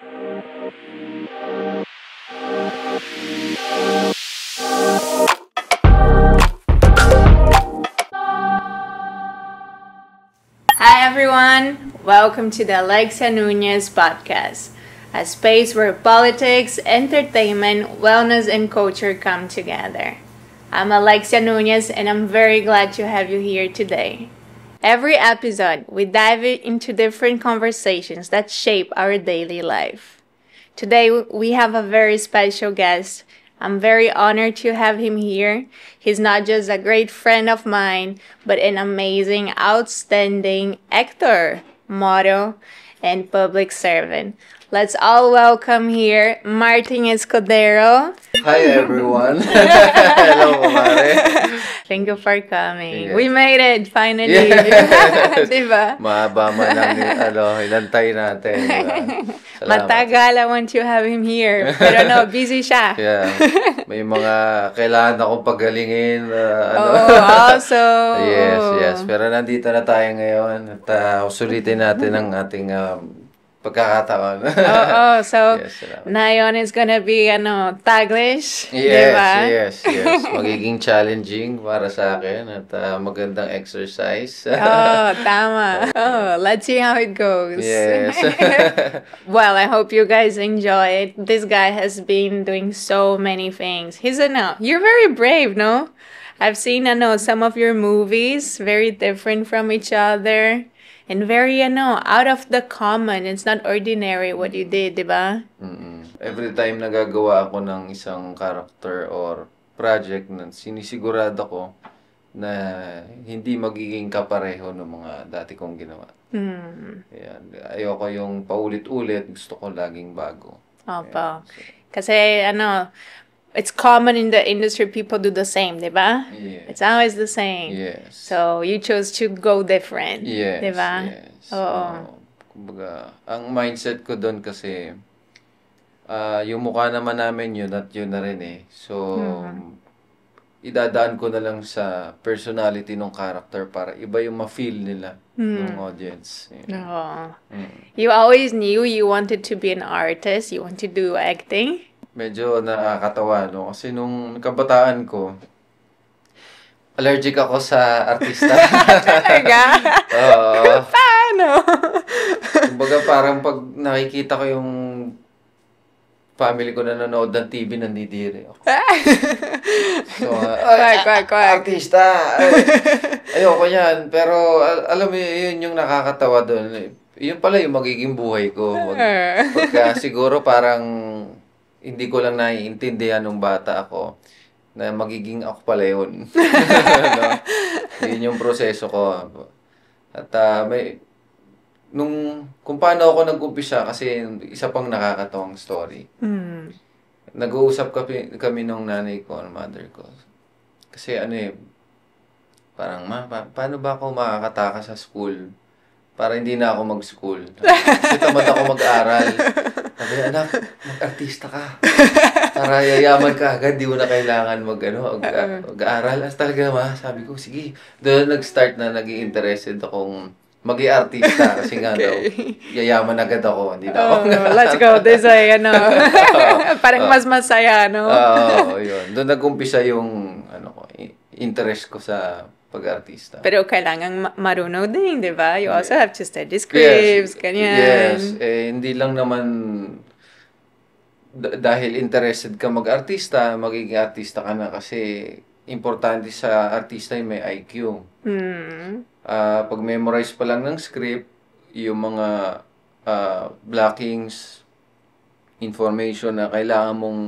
Hi everyone, welcome to the Alexia Nunez podcast, a space where politics, entertainment, wellness, and culture come together. I'm Alexia Nunez and I'm very glad to have you here today. Every episode, we dive into different conversations that shape our daily life. Today, we have a very special guest. I'm very honored to have him here. He's not just a great friend of mine, but an amazing, outstanding actor, model, and public servant. Let's all welcome here Martin Escudero. Hi everyone. Hello, kumare. Thank you for coming. Yes. We made it, finally. Yes. Diba? Mahaba man ang inantay natin. Diba? Salamat. Matagal, I want to have him here. Pero no, busy siya. Yeah. May mga kailangan akong pagalingin. Also. Yes. Pero nandito na tayo ngayon at sulitin natin ang ating pagkakataon. So yes, ngayon is gonna be Taglish, yes, diba? Yes. Magiging challenging para sa akin at magandang exercise. Tama. Let's see how it goes. Yes. Well, I hope you guys enjoy it. This guy has been doing so many things. You're very brave, no? I've seen some of your movies, very different from each other. And very, out of the common. It's not ordinary what you did, diba? Every time nagagawa ako ng isang character or project, sinisigurado ko na hindi magiging kapareho ng mga dati kong ginawa. Ayan. Ayoko yung paulit-ulit. Gusto ko laging bago. Opo. Kasi, it's common in the industry, people do the same, diba? Yes. It's always the same. Yes. So, you chose to go different, Yes. diba? Yes. Oo. Kumbaga, ang mindset ko doon kasi, yung mukha naman namin yun at yun na rin eh. So, idadaan ko na lang sa personality ng character para iba yung ma-feel nila ng audience. Yeah. You always knew you wanted to be an artist, you want to do acting? Medyo nakakatawa, no? Kasi nung kabataan ko, allergic ako sa artista. Talaga? Oo. Paano? Kumbaga parang pag nakikita ko yung family ko na nanonood ng TV, nandidiri ako. So, Quack. artista! Ayoko yan. Pero alam mo, yun yung nakakatawa doon. Yun pala yung magiging buhay ko. Pagka siguro parang hindi ko lang naiintindihan nung bata ako na magiging ako pala yun. No? Yun yung proseso ko. At kung paano ako nag-umpisa, kasi isa pang nakakatawang story. Nag-uusap kami nung nanay ko, mother ko. Kasi parang, paano ba ako makakataka sa school? Para hindi na ako mag-school. Kasi tamad ako mag-aral. Sabi, anak, mag-artista ka. Para yayaman ka agad, di mo na kailangan mag-aaral. As talaga sabi ko, sige. Doon nag-start na naging interested akong mag-i-artista. Kasi nga daw, yayaman agad ako. Hindi na ako. Let's go this way, Parang mas masaya, no? Yun. Doon nag-umpisa yung, interest ko sa pag-artista. Pero kailangan marunong din, di ba? You also have to study scripts, ganyan. Yes. Hindi lang naman dahil interested ka mag-artista, magiging artista ka na kasi importante sa artista yung may IQ. Pag-memorize pa lang ng script, yung mga blockings, information na kailangan mong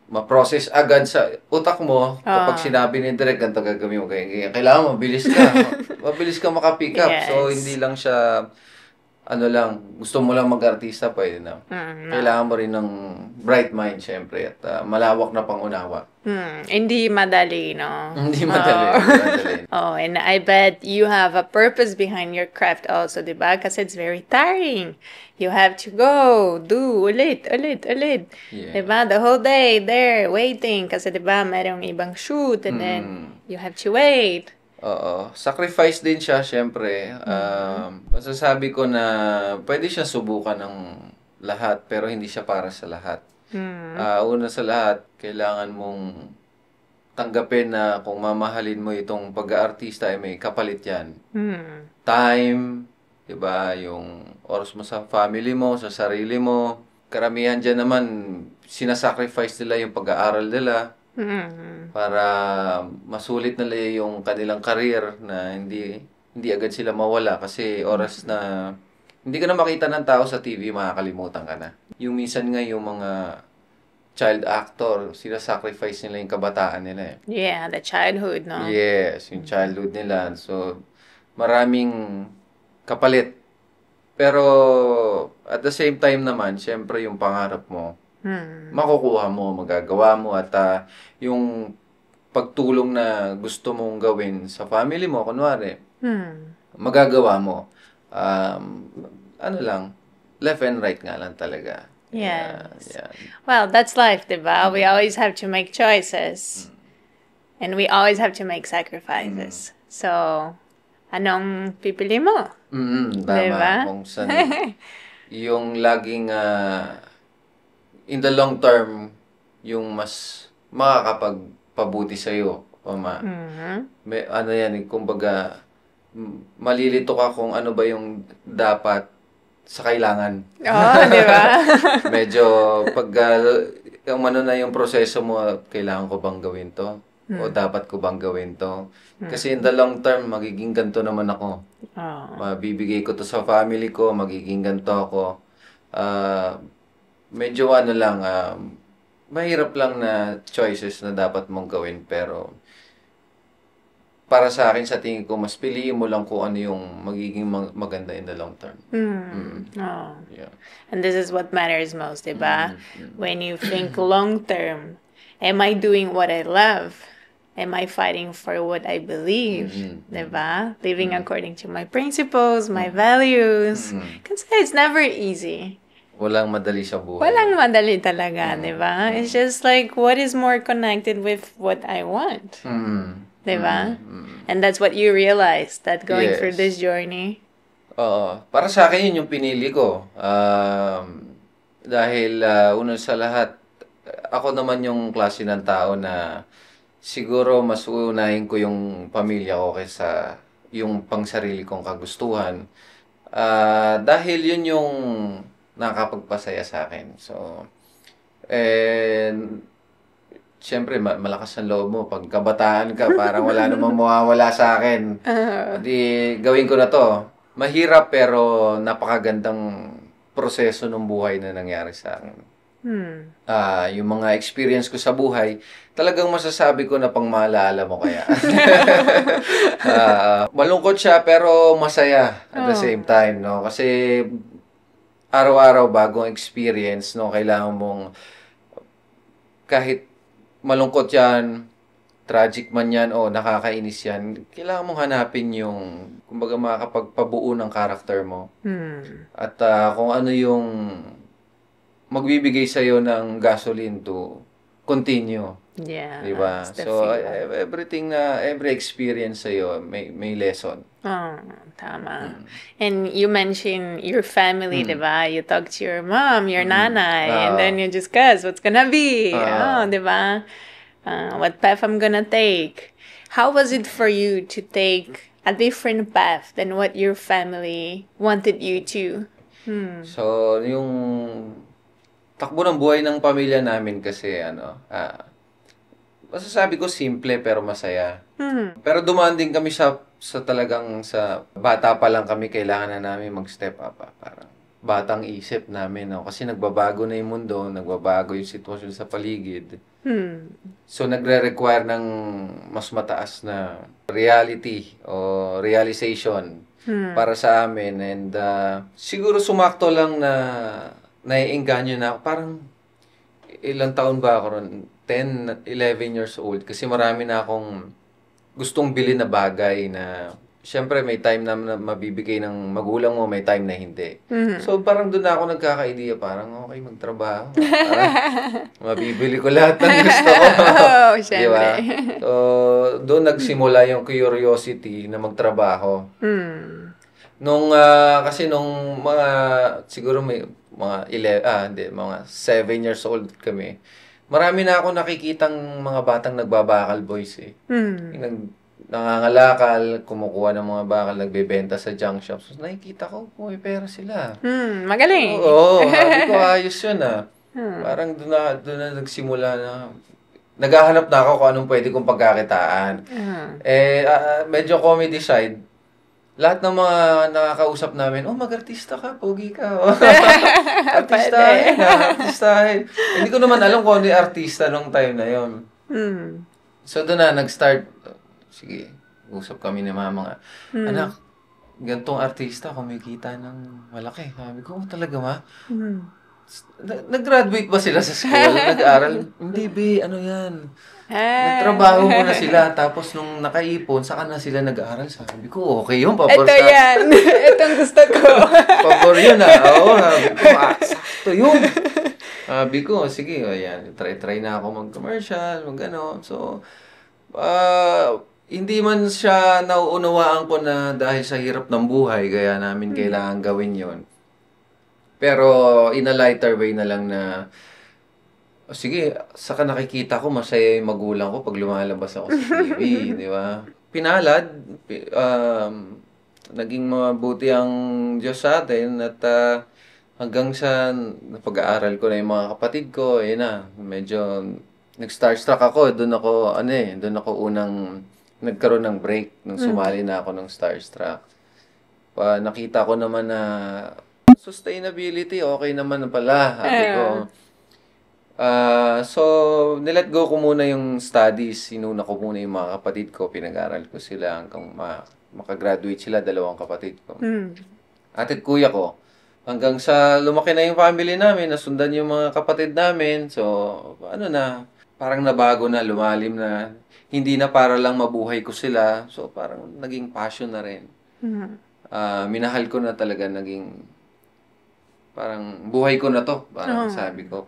ma-process agad sa utak mo kapag sinabi ni Direk, ganito gagawin mo. Kailangan mabilis ka. Mabilis ka makapick up. Yes. So, hindi lang siya, gusto mo lang mag-artista, pwede na. Kailangan mo rin ng bright mind, syempre, at malawak na pangunawa. Hindi madali, no? Hindi madali. And I bet you have a purpose behind your craft also, di ba? Kasi it's very tiring. You have to go, do, ulit. Yeah. Di ba? The whole day there, waiting. Kasi di ba, mayroong ibang shoot and then you have to wait. Oo. Sacrifice din siya, syempre. Masasabi ko na pwede siya subukan ng lahat, pero hindi siya para sa lahat. Una sa lahat, kailangan mong tanggapin na kung mamahalin mo itong pag-aartista ay may kapalit yan. Time, 'di ba? Yung oras mo sa family mo, sa sarili mo. Karamihan diyan naman sinasacrifice nila yung pag-aaral nila para masulit nila yung kanilang career na hindi agad sila mawala kasi oras na hindi ka na makita ng tao sa TV, makakalimutan ka na. Yung minsan nga yung mga child actor, sila-sacrifice nila yung kabataan nila eh. Yeah, the childhood, no? Yes, yung childhood nila. So, maraming kapalit. Pero, at the same time naman, syempre yung pangarap mo, makukuha mo, magagawa mo, at yung pagtulong na gusto mong gawin sa family mo, kunwari, magagawa mo. Ano lang, left and right nga lang talaga. Yes. Yeah. Well, that's life, diba? We always have to make choices. And we always have to make sacrifices. So, anong pipili mo? Tama. Diba? Kung saan, yung laging, in the long term, yung mas makakapagpabuti sa'yo. May, ano yan, kumbaga, malilito ka kung ano ba yung dapat sa kailangan. Oh, di ba? Medyo pag yung ano na yung proseso mo, kailangan ko bang gawin to? O dapat ko bang gawin to? Kasi in the long term, magiging ganito naman ako. Mabibigay ko to sa family ko, magiging ganito ako. Medyo ano lang, mahirap lang na choices na dapat mong gawin, pero para sa akin, sa tingin ko, mas piliin mo lang kung ano yung magiging maganda in the long term. Yeah. And this is what matters most, diba? When you think long term, am I doing what I love? Am I fighting for what I believe? Diba? Living according to my principles, my values. Kasi it's never easy. Walang madali sa buhay. Walang madali talaga, diba? It's just like, what is more connected with what I want? Diba? And that's what you realize, that going through this journey. Oo. Para sa akin, yun yung pinili ko. Dahil, una sa lahat, ako naman yung klase ng tao na siguro mas uunahin ko yung pamilya ko kaysa yung pangsarili kong kagustuhan. Dahil yun yung nakakapagpasaya sa akin. So, siyempre, malakas ang loob mo. Pag kabataan ka, parang wala namang mawawala sa akin. Di, gawin ko na to. Mahirap pero napakagandang proseso ng buhay na nangyari sa akin. Yung mga experience ko sa buhay, talagang masasabi ko na pang maalala mo kaya. Malungkot siya pero masaya at the same time, no? Kasi araw-araw bagong experience, no? Kailangan mong kahit malungkot yan, tragic man yan, o nakakainis yan, kailangan mong hanapin yung, kumbaga, makakapagpabuo ng karakter mo. At kung ano yung magbibigay sa'yo ng gasoline to continue. Yeah. Diba? So, everything every experience sa'yo, may lesson. Tama. And you mentioned your family, diba? You talk to your mom, your nanay, and then you discuss what's gonna be, diba? What path I'm gonna take. How was it for you to take a different path than what your family wanted you to? So, yung takbo ng buhay ng pamilya namin kasi, masasabi ko simple pero masaya. Pero dumaan din kami sa talagang sa bata pa lang kami, kailangan na namin mag-step up. Parang batang isip namin, no? Kasi nagbabago na yung mundo, nagbabago yung sitwasyon sa paligid. So, nagre-require ng mas mataas na reality o realization para sa amin. And siguro sumakto lang na naiengganyo na ako. Parang ilang taon ba ako ron? 10, 11 years old. Kasi marami na akong gustong bilhin na bagay na syempre may time na mabibigay ng magulang mo, may time na hindi. So parang doon ako nagkaka-idea, parang okay magtrabaho. Parang mabibili ko lahat ng gusto ko. Oh, Di syempre. ba? So doon nagsimula yung curiosity na magtrabaho. Kasi nung mga, siguro may mga mga 7 years old kami, marami na ako nakikitang mga batang nagbabakal boys eh. Nangangalakal, kumukuha ng mga bakal, nagbebenta sa junk shops. So, nakikita ko, may pera sila. Magaling. Oo, sabi ko, ayos yun Parang doon na nagsimula na, naghahanap na ako kung anong pwede kong pagkakitaan. Medyo comedy side, lahat ng mga nakakausap namin, mag-artista ka, pogi ka. Artistahin. Hindi ko naman alam kung ano yung artista nung time na yon. So doon na, nag-start, sige, usap kami ni mama nga. Anak, gantong artista, kumikita ng malaki. Sabi ko, talaga ma? Nag-graduate ba sila sa school? Nag-aral? Hindi, ano yan? Nagtrabaho muna sila, tapos nung nakaipon, saka na sila nag-aaral. Sabi ko, okay yun, pabor Ito yan. Itong gusto ko. Pabor yun Oo, sabi ko, sakto yun. Sabi ko, sige, ayan, try na ako mag-commercial, mag-ano. So, hindi man siya nauunawaan ko na dahil sa hirap ng buhay, kaya namin kailangan gawin yon. Pero in a lighter way na lang na, sige, saka nakikita ko, masaya yung magulang ko pag lumalabas ako sa TV, di ba? Pinalad, naging mabuti ang Diyos sa atin at hanggang sa pag-aaral ko na yung mga kapatid ko, medyo nag-starstruck ako. Doon ako unang nagkaroon ng break nung sumali na ako ng starstruck. Nakita ko naman na sustainability, okay naman pala. Sabi ko. So, nilet go ko muna yung studies. Sinuna ko muna yung mga kapatid ko. Pinag-aral ko sila hanggang makagraduate sila, 2 kapatid ko. At kuya ko. Hanggang sa lumaki na yung family namin, nasundan yung mga kapatid namin. So, parang nabago na, lumalim na. Hindi na para lang mabuhay ko sila. So, parang naging passion na rin. Minahal ko na talaga, parang buhay ko na to. Parang sabi ko,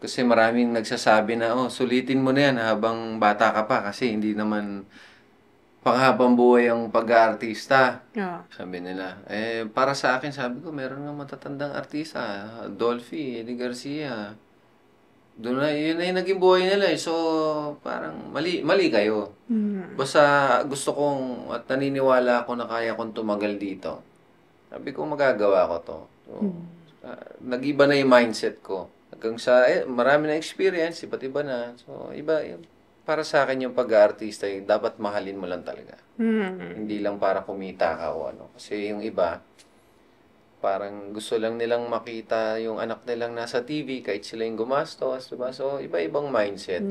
kasi maraming nagsasabi na, sulitin mo na yan habang bata ka pa kasi hindi naman panghabang buhay ang pag-aartista. Sabi nila. Para sa akin, sabi ko, meron nga matatandang artista. Dolphy, Eddie Garcia. Doon na, yun na yung naging buhay nila. So, parang mali kayo. Basta gusto kong at naniniwala ako na kaya kong tumagal dito. Sabi ko, magagawa ko to. So, nag-iba na yung mindset ko. Hanggang sa, marami na experience, iba't iba na. So, iba yun. Para sa akin yung pag-aartista, dapat mahalin mo lang talaga. Hindi lang para kumita ka o ano. Kasi yung iba, parang gusto lang nilang makita yung anak nilang nasa TV kahit sila yung gumastos, diba? So, iba-ibang mindset.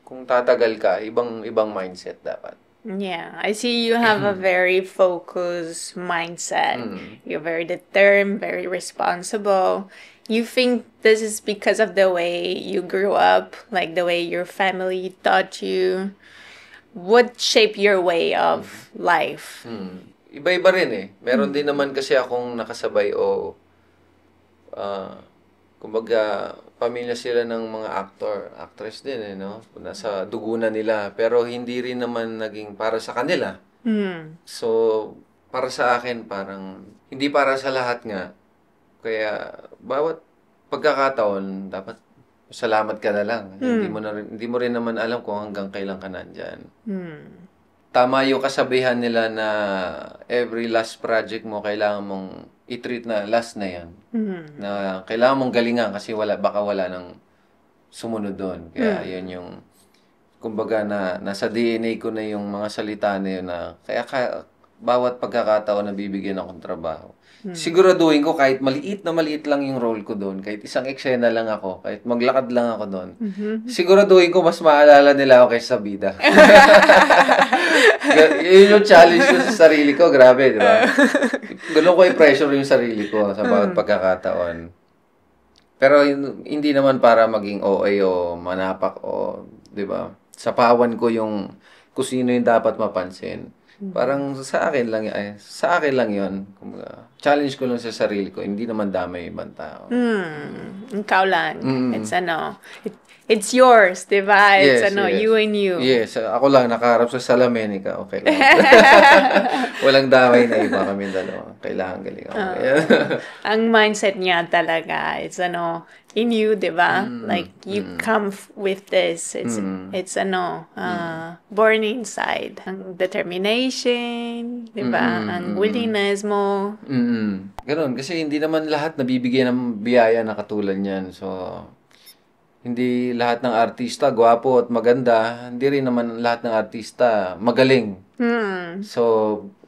Kung tatagal ka, ibang mindset dapat. Yeah, I see you have a very focused mindset. You're very determined, very responsible. You think this is because of the way you grew up, like the way your family taught you? What shaped your way of life? Iba-iba rin Meron din naman kasi akong nakasabay kumbaga, pamilya sila ng mga actress din no? Nasa dugo na nila. Pero hindi rin naman naging para sa kanila. So, para sa akin, parang, hindi para sa lahat nga. Kaya, bawat pagkakataon, dapat salamat ka na lang. Hindi mo rin naman alam kung hanggang kailan ka nandyan. Tama yung kasabihan nila na every last project mo, kailangan mong i-treat na last na yan. Na kailangan mong galingan kasi baka wala nang sumunod doon. Kaya yun yung, kumbaga nasa DNA ko na yung mga salita na yun na, kaya bawat pagkakataon na bibigyan akong trabaho. Siguraduhin ko kahit maliit lang yung role ko doon, kahit isang eksena lang ako, kahit maglakad lang ako doon, siguraduhin ko mas maalala nila ako kaysa sa bida. Yun yung challenge ko sa sarili ko, grabe, di ba? Ganun ko i-pressure yung sarili ko sa bawat pagkakataon. Pero hindi naman para maging OA o manapak o, di ba? Sapawan ko yung kung sino yung dapat mapansin. Parang sa akin lang, sa akin lang yun. Kumbaga, challenge ko lang sa sarili ko, hindi naman damay ibang tao. Ikaw lang. It's yours, diba? It's Yes, yes. you and you. Yes, ako lang nakaharap sa salamin, ikaw, okay lang. Walang damay na iba kami dalawa. Kailangan galing ako. Ang mindset niya talaga, it's in you, diba? Like, you come with this. It's born inside. Ang determination, diba? Ang willingness mo. Ganun, kasi hindi naman lahat nabibigyan ng biyaya na katulad niyan. So, hindi lahat ng artista gwapo at maganda. Hindi rin naman lahat ng artista magaling. So,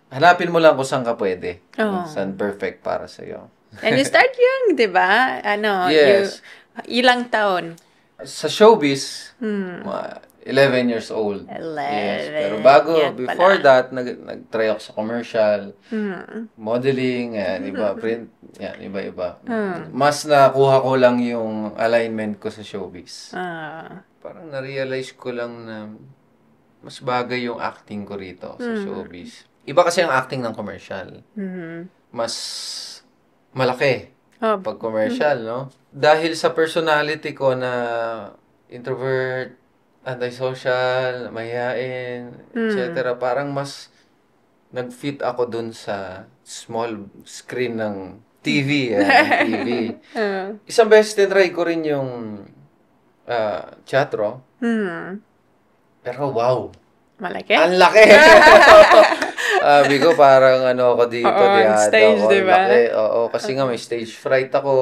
hanapin mo lang kung saan ka pwede. Saan perfect para sa'yo. And you start young, di ba? Yes. Ilang taon? Sa showbiz, 11 years old. 11. Yes. Pero bago, Yan before pala. that, nag-try ako sa commercial, modeling, iba, print, yan, iba-iba. Mas nakuha ko lang yung alignment ko sa showbiz. Parang na-realize ko lang na mas bagay yung acting ko rito sa showbiz. Iba kasi ang acting ng commercial. Mas malaki pag commercial, no? Dahil sa personality ko na introvert, antisocial, mahihain, etc. Parang mas nag-fit ako dun sa small screen ng TV. TV. Isang beses tinry ko rin yung teatro. Pero wow! Malaki? Ang laki! Sabi ko, parang ako dito. Stage, ako, diba? Laki. Oo, kasi nga may stage fright ako.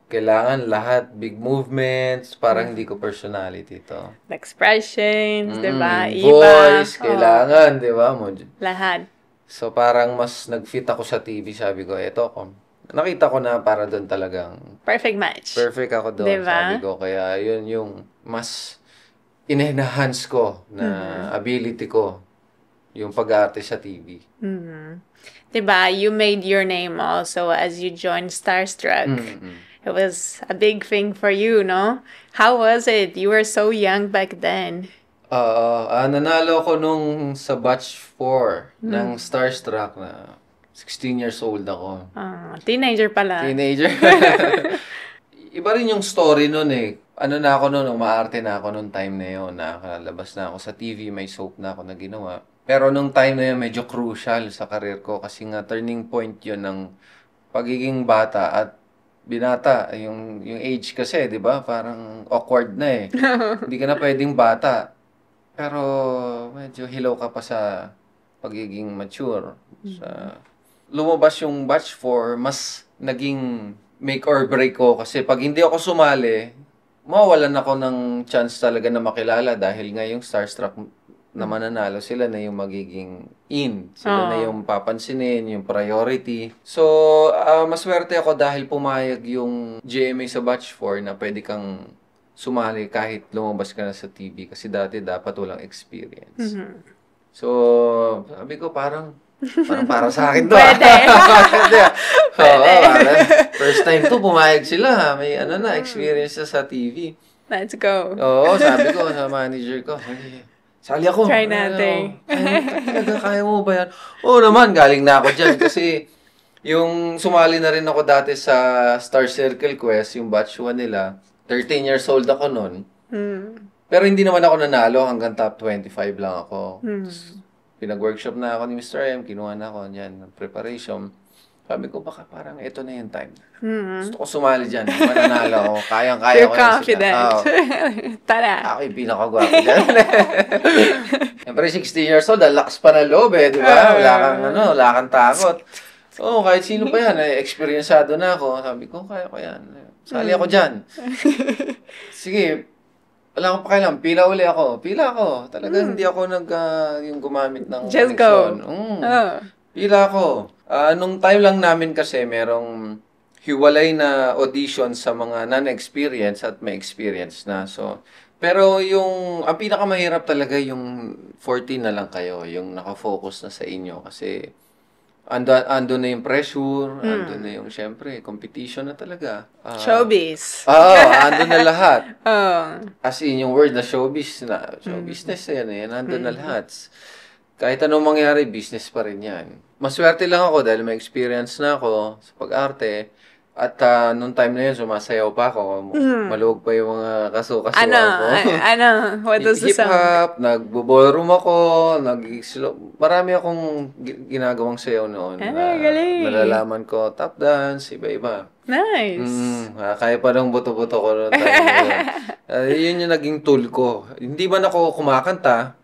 Kailangan lahat, big movements, parang hindi ko personality to. Expressions, diba? Voice, kailangan, diba? Lahat. So, parang mas nag-fit ako sa TV. Sabi ko, eto ko. Nakita ko na para doon talagang perfect match. Perfect ako doon. Diba? Sabi ko, kaya yun yung mas in-enhance ko na ability ko. Yung pag-arte sa TV. Diba? You made your name also as you joined Starstruck. It was a big thing for you, no? How was it? You were so young back then. Nanalo ko nung sa batch 4 ng Starstruck na 16 years old ako. Teenager pala. Teenager. Iba rin yung story nun eh. Na ako nun, umaarte na ako nung time na yun. Nakakalabas na ako sa TV, may soap na ako na ginawa. Pero nung time na yun, medyo crucial sa career ko kasi nga turning point yun ng pagiging bata at binata. Yung age kasi, di ba? Parang awkward na eh. Hindi ka na pwedeng bata. Pero medyo hilaw ka pa sa pagiging mature. Lumabas yung batch 4, mas naging make or break ko kasi pag hindi ako sumali, mawawalan ako ng chance talaga na makilala dahil nga yung Starstruck na mananalo, sila na yung magiging in. Sila na yung papansinin, yung priority. So, maswerte ako dahil pumayag yung GMA sa batch 4 na pwede kang sumali kahit lumabas ka na sa TV kasi dati dapat walang experience. So, sabi ko parang para sa akin to. Pwede. First time to, pumayag sila. May experience sa TV. Let's go. Oo, sabi ko sa manager ko, sali ako. Try natin. Kaya mo ba yan? Oo naman, galing na ako dyan. Kasi yung sumali na rin ako dati sa Star Circle Quest, yung batch 1 nila. 13 years old ako noon. Pero hindi naman ako nanalo, hanggang top 25 lang ako. Pinag-workshop na ako ni Mr. M, kinuha na ako niyan, preparation. Sabi ko, baka parang ito na yung time. Gusto ko sumali dyan, mananalo ako, kayang-kaya ko. You're confident. Tara. Ako yung pinakagwapo dyan. Siyempre, 16 years old, lakas pa na loob di ba? Wala kang takot. Kahit sino pa yan, experiencado na ako. Sabi ko, kaya ko yan. Sali ako dyan. Sige, wala akong pakialam. Pila uli ako. Pila ako. Talagang hindi ako yung gumamit ng just connection. go. Pila ako. Nung time lang namin kasi merong hiwalay na audition sa mga non-experience at may experience na. So, pero ang pinakamahirap talaga yung 14 na lang kayo. Yung nakafocus na sa inyo. Kasi ando na yung pressure, ando na yung, syempre, competition na talaga. Showbiz. Ando na lahat. Oh. As in, yung word na showbiz na, show business, yan, ando na lahat. kahit anong mangyari, business pa rin yan. Maswerte lang ako dahil may experience na ako sa pag-arte. At nung time na yun, sumasayaw pa ako. Maluwag pa yung mga kasuka-suka ko. What was the song? Hip-hop, nagbo-ballroom ako, marami akong ginagawang sayaw noon. Galing. Nalalaman ko, tap dance, iba-iba. Nice. Kaya pa ng buto-buto ko noon time na yun. Yun yung naging tool ko. Hindi man ako kumakanta.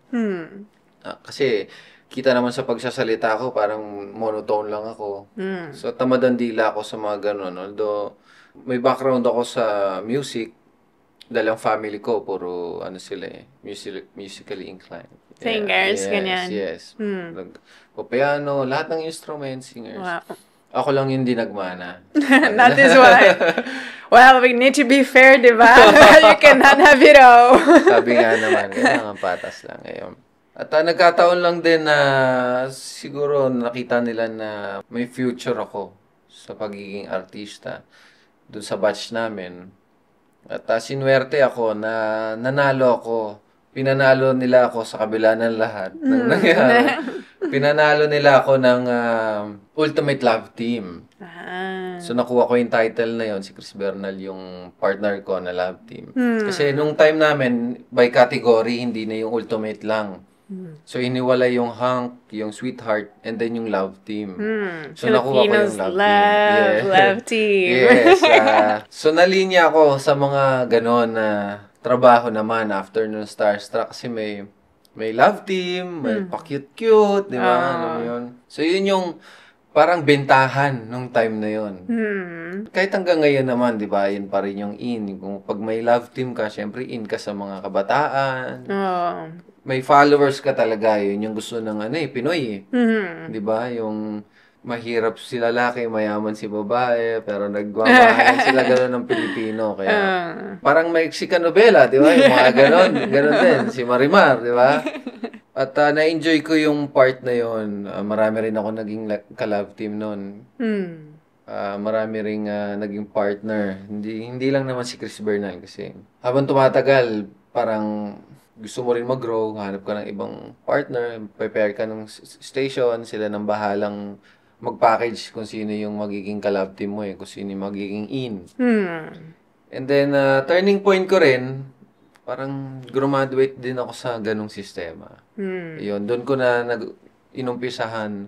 Kasi kita naman sa pagsasalita ko, parang monotone lang ako. So, tamad ang dila ako sa mga ganun. Although, may background ako sa music, dahil ang family ko, puro, sila musically inclined. Singers, ganyan. Yes. Piano, lahat ng instruments, singers. Wow. Ako lang yung di nagmana. That is why. Well, we need to be fair, di ba? You cannot have it all. Sabi nga naman, kailangan patas lang ngayon. At nagkataon lang din na siguro nakita nila na may future ako sa pagiging artista doon sa batch namin. At sinuwerte ako na nanalo ako. Pinanalo nila ako sa kabila ng lahat ng nangyari. Pinanalo nila ako ng Ultimate Love Team. So nakuha ko yung title na yon, si Chris Bernal yung partner ko na Love Team. Kasi nung time namin, by category, hindi na yung Ultimate lang. So, iniwalay yung Hunk, yung Sweetheart, and then yung Love Team. So, nakuha ko yung Love Team. Yes. So, nalinya ako sa mga ganon na trabaho naman after nung Starstruck kasi may Love Team, may pa-cute-cute, di ba? Alam mo yun? So, yun yung parang bentahan nung time na yun. Kahit hanggang ngayon naman, di ba, yun pa rin yung in. Kung pag may Love Team ka, syempre in ka sa mga kabataan. May followers ka talaga, yun yung gusto ng Pinoy eh. 'Di ba? Yung mahirap si lalaki, mayaman si babae, pero nagmamahalan sila gano'n ng Pilipino. Kaya parang Mexican novela, 'di ba? Yung mga gano'n din. Si Marimar, 'di ba? At na-enjoy ko yung part na yun. Marami rin ako naging ka-love team noon. Marami ring naging partner. Hindi lang naman si Chris Bernal kasi habang tumatagal, parang gusto mo rin mag-grow, hanap ka ng ibang partner, prepare ka ng station, sila nang bahalang mag-package kung sino yung magiging ka-love team mo kung sino yung magiging in. And then, turning point ko rin, parang graduate din ako sa ganong sistema. Yun, doon ko na inumpisahan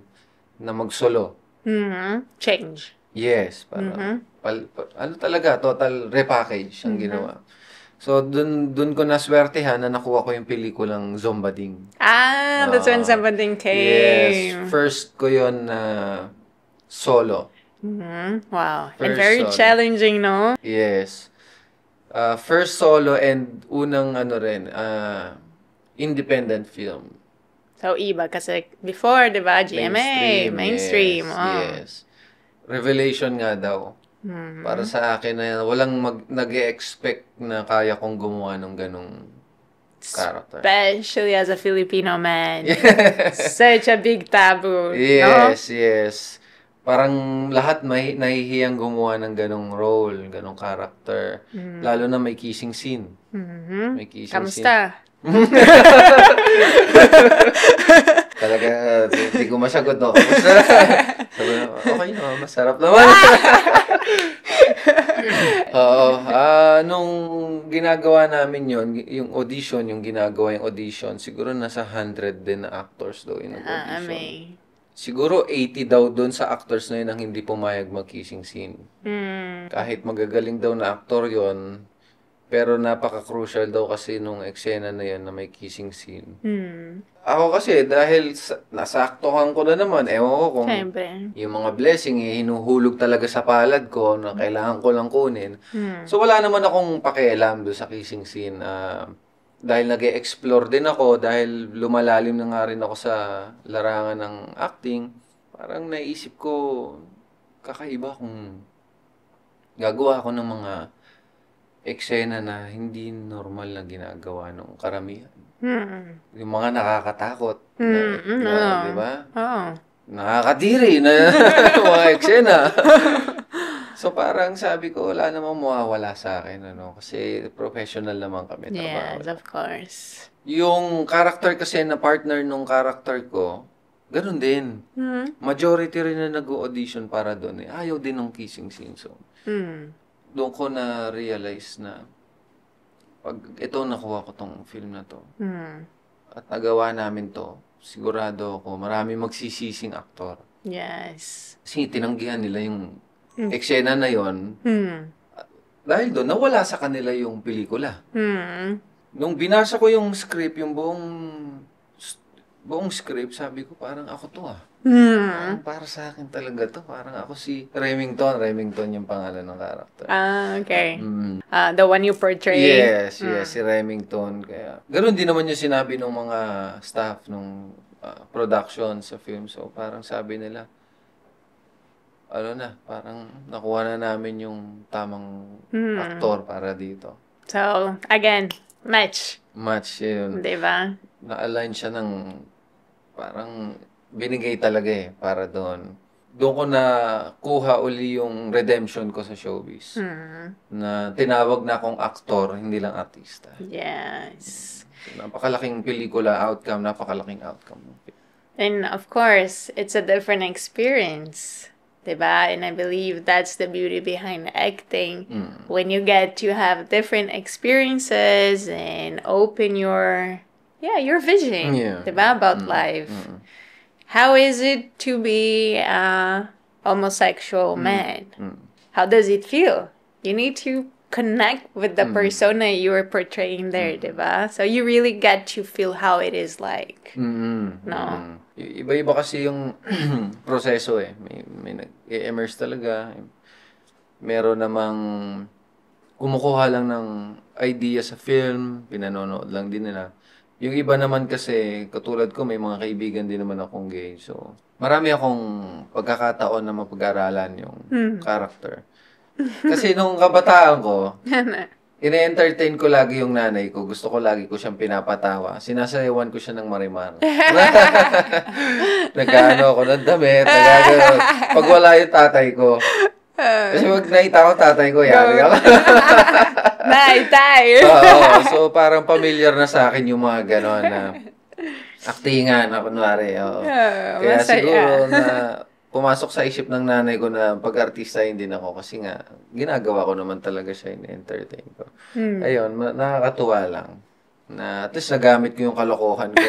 na mag-solo. Change. Yes, parang, talaga, total repackage ang ginawa. So, dun ko naswertehan na nakuha ko yung pelikulang Zombading. That's when Zombading came. Yes. First ko yun na solo. Wow. First and very solo. challenging, no? Yes. First solo and unang independent film. So, iba kasi before, di ba? GMA. Mainstream. Yes. Revelation nga daw. Para sa akin na walang nag-e-expect na kaya kong gumawa ng ganong character. Especially as a Filipino man. Such a big taboo. Yes, no? Yes. Parang lahat nahihiyang gumawa ng ganong role, ganong character. Lalo na may kissing scene. May kissing Kamusta? scene. Talaga, hindi ko masagot, no? Sabi na, okay no, masarap naman. Oo. Nung ginagawa namin yon, yung audition, siguro nasa 100 din na actors daw yung audition. Siguro 80 daw doon sa actors na yun ang hindi pumayag mag-kissing scene. Kahit magagaling daw na actor yon, pero napaka-crucial daw kasi nung eksena na yun na may kissing scene. Ako kasi, dahil nasaktohan ko na naman, ewan ko kung yung mga blessing, hinuhulog talaga sa palad ko na kailangan ko lang kunin. So, wala naman akong pakialam doon sa kissing scene. Dahil nag-e-explore din ako, dahil lumalalim na nga rin ako sa larangan ng acting, parang naisip ko, kakaiba kung gagawa ako ng mga eksena na hindi normal na ginagawa ng karamihan. Yung mga nakakatakot. Di ba? Nakakadiri na mga eksena. So parang sabi ko, wala namang mawawala sa akin, ano, kasi professional naman kami, trabaho. Yes, of course. Yung character kasi na partner nung character ko, ganun din. Majority rin na nag-audition para doon eh. Ayaw din ng kissing scene. So, doon ko na-realize na pag ito nakuha ko tong film na to at nagawa namin to, sigurado ako marami magsisising aktor. Yes. Kasi tinanggihan nila yung eksena na yon. Dahil doon, nawala sa kanila yung pelikula. Nung binasa ko yung script, yung buong script, sabi ko, parang ako to ah. Parang para sa akin talaga to. Parang ako si Remington. Remington yung pangalan ng character. Okay. The one you portray. Yes, si Remington. Kaya, ganun din naman yung sinabi ng mga staff nung production sa film. So, parang sabi nila, parang nakuha na namin yung tamang aktor para dito. So, again, match. Match yun. Diba? Na-align siya ng parang binigay talaga eh para doon. Doon ko na kuha uli yung redemption ko sa showbiz. Na tinawag na akong aktor, hindi lang artista. Yes. Napakalaking pelikula, napakalaking outcome. And of course, it's a different experience. Diba? And I believe that's the beauty behind acting. When you get to have different experiences and open your vision, diba? About life. How is it to be a homosexual man? How does it feel? You need to connect with the persona you are portraying there, diba? So you really get to feel how it is like. No? Iba-iba kasi yung proseso eh. May nag-immerse talaga. Meron namang kumukuha lang ng idea sa film, pinanonood lang din nila. Yung iba naman kasi, katulad ko, may mga kaibigan din naman akong gay. So, marami akong pagkakataon na mapag-aralan yung character. Kasi nung kabataan ko, ine-entertain ko lagi yung nanay ko. Gusto ko lagi ko siyang pinapatawa. Sinasayawan ko siya ng marimar. Nagkaano ako ng damit. Pag wala yung tatay ko. Kasi pag nakita ko tatay ko, yari ako. Tay. So parang familiar na sa akin yung mga gano'n na aktingan na kunwari. Kaya siguro na pumasok sa isip ng nanay ko na pag-artistahin din ako kasi nga, ginagawa ko naman talaga siya, in-entertain ko. Ayun, nakakatuwa lang. Na at least nagamit ko yung kalokohan ko.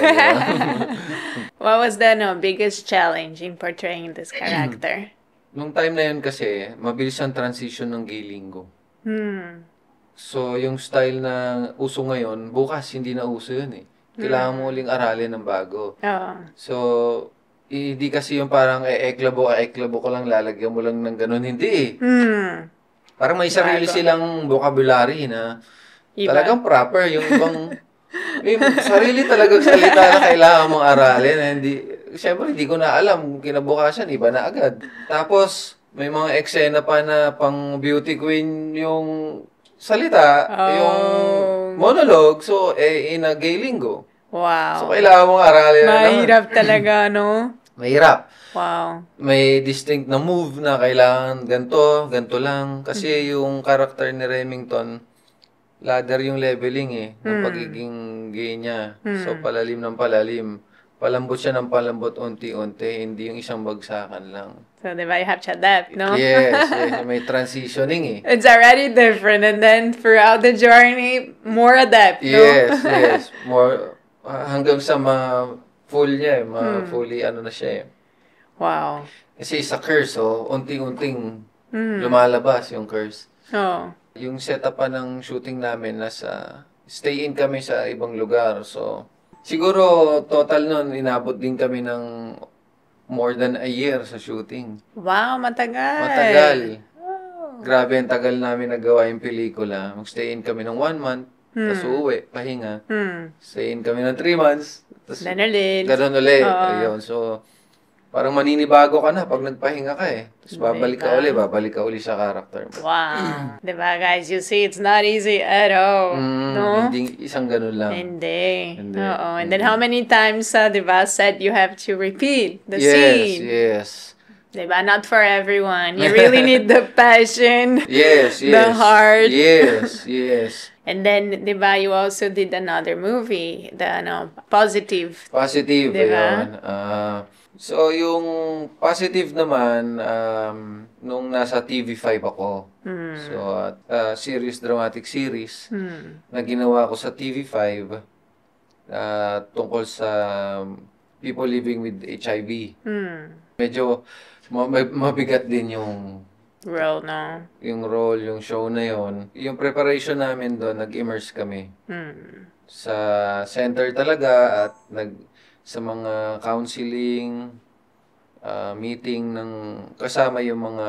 What was the biggest challenge in portraying this character? Nung time na yun kasi, mabilis ang transition ng gay lingo. So, yung style na uso ngayon, bukas hindi na uso yun eh. Kailangan mo uling aralin ng bago. So, hindi kasi yung parang eklabo ko lang, lalagyan mo lang ng ganun. Hindi eh. Parang may sarili silang vocabulary na talagang proper. Yung ibang, may sarili talagang salita na kailangan mong aralin. Siyempre, hindi ko na alam. Kinabukasan, iba na agad. Tapos, may mga eksena pa na pang beauty queen yung salita, yung monologue. So, in a gay lingo. Wow. So, kailangan mong aralin na mahirap talaga, no? Mahirap. Wow. May distinct na move na kailangan ganito lang. Kasi yung character ni Remington, ladder yung leveling eh, ng pagiging gay niya. So, palalim ng palalim. Palambot siya ng palambot unti-unti, hindi yung isang bagsakan lang. So, diba, you have to adapt, no? Yes, may transitioning eh. It's already different, and then throughout the journey, more adapt, no? Yes. More, hanggang sa ma-full niya eh, fully ano na siya eh. Wow. Kasi sa curse, unti-unting lumalabas yung curse. Yung setup pa ng shooting namin, stay in kami sa ibang lugar, so siguro, total nun, inabot din kami ng more than a year sa shooting. Wow, matagal. Matagal. Grabe, ang tagal namin nagawa yung pelikula. Mag-stay in kami ng 1 month, tapos uuwi, pahinga. Stay in kami ng 3 months, tapos ganun ulit. Ayun, so, parang maninibago ka na pag nagpahinga ka eh. Tapos babalik ka uli sa character mo. Wow. Diba guys, you see, it's not easy at all. No? Hindi isang ganun lang. Hindi. And then how many times, diba, said you have to repeat the scene? Yes. Diba? Not for everyone. You really need the passion. Yes, yes. The heart. Yes, yes. And then, diba, you also did another movie, the Positive. Positive, Diba? ayun. So, yung Positive naman, nung nasa TV5 ako. So, dramatic series na ginawa ko sa TV5 tungkol sa people living with HIV. Medyo mabigat din yung Role, no? yung role, yung show na yon. Yung preparation namin doon, nag-immerse kami sa center talaga at sa mga counseling, meeting ng kasama yung mga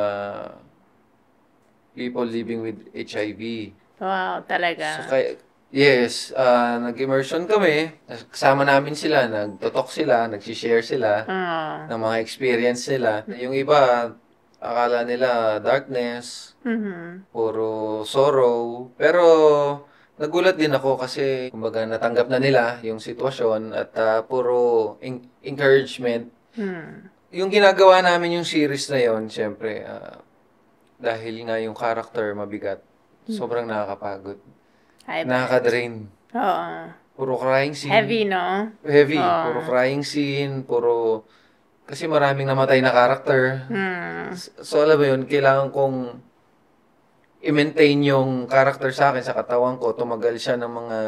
people living with HIV. Wow, talaga. So, yes, nag-immersion kami. Kasama namin sila, nagtotalk sila, nag-share sila ng mga experience nila. Yung iba, akala nila darkness, puro sorrow. Pero nagulat din ako kasi kumbaga natanggap na nila yung sitwasyon at puro encouragement. Yung ginagawa namin yung series na yon, syempre, dahil nga yung character mabigat, sobrang nakakapagod. Nakaka-drain. Oo. Puro crying scene. Heavy, no? Heavy. Puro crying scene, kasi maraming namatay na character. So, alam mo yun, kailangan kong i-maintain yung character sa akin, sa katawan ko. Tumagal siya ng mga